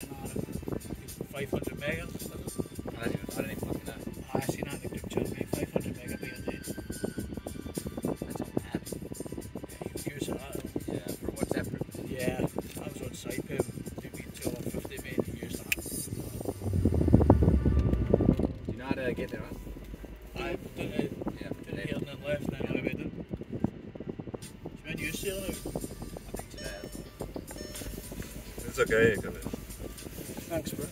500 megas. I don't even fucking know. I seen that in the group chat, mate. 500 megabyte a day. That's not bad. Yeah, you use that. Yeah, for WhatsApp purposes. Yeah, I was on site, do me 250, mate, to use that. Do you know how to get there, right? I've done it. Yeah, Done it here and then left, and then I went in. Do you mean you sailing out? I think today. It's okay, you can. Thanks, bro.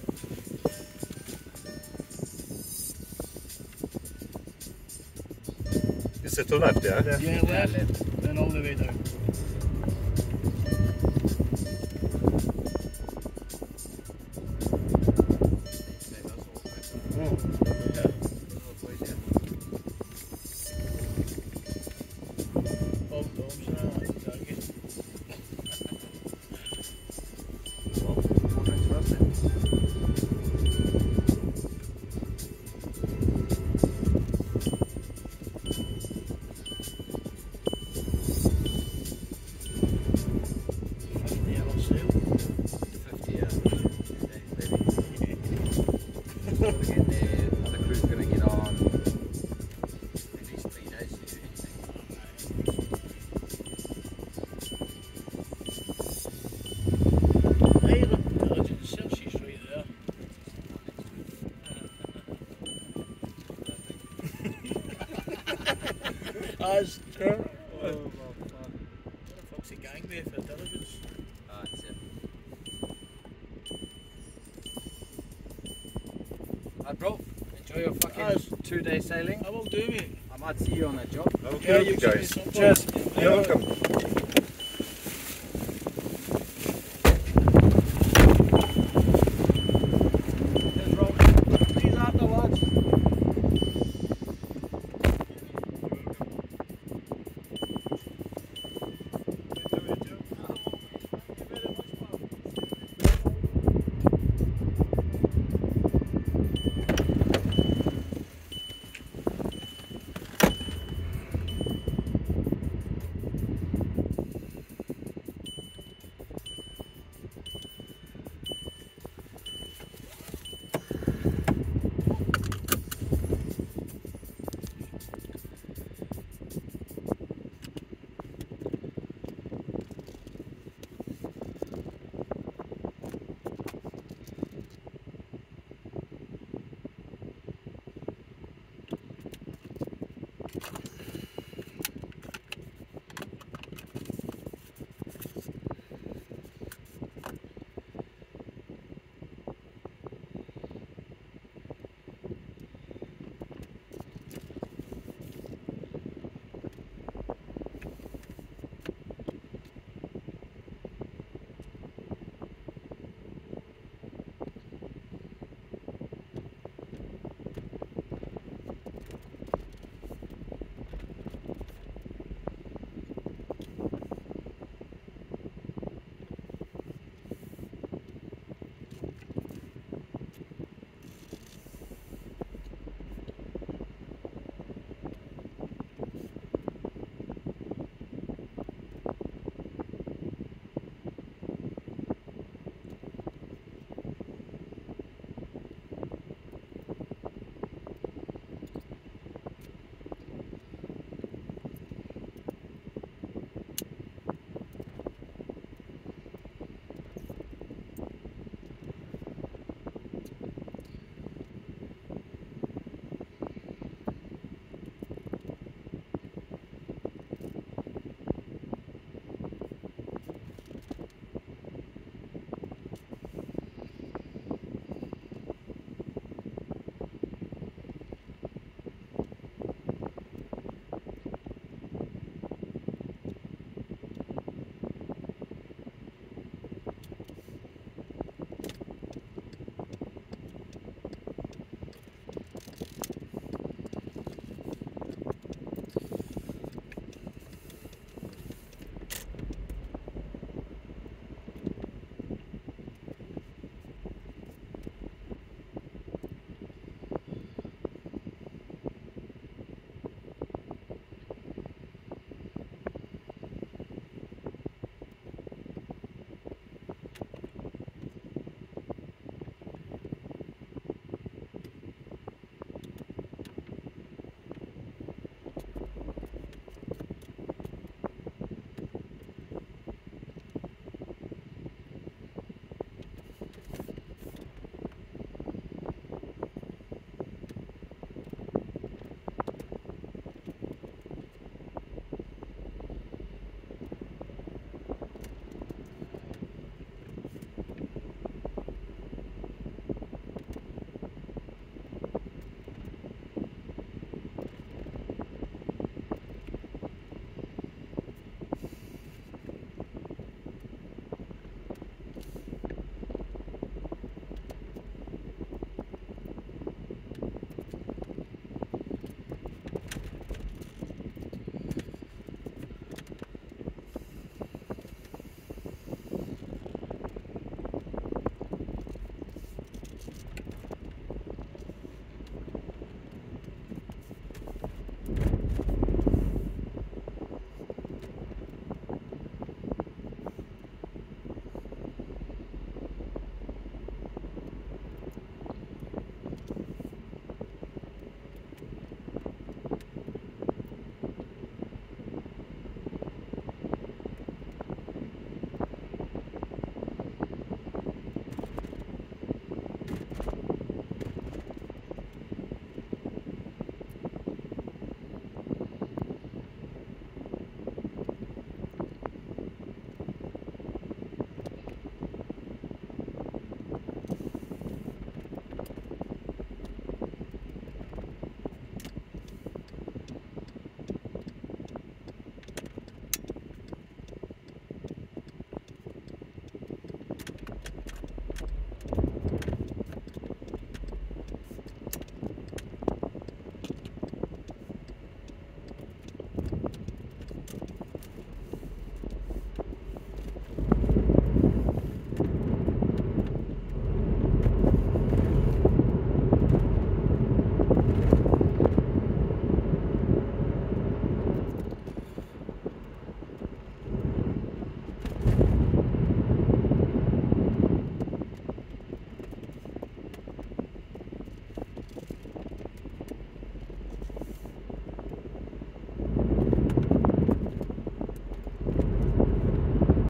Is it to left, yeah? Yeah, left, then all the way down. As what the fuck's a gang there for intelligence? That's it. Alright, bro. Enjoy your fucking 2-day sailing. I will do, mate. I might see you on that job. Okay, Yeah, you guys. see me Cheers. sometime. You're welcome.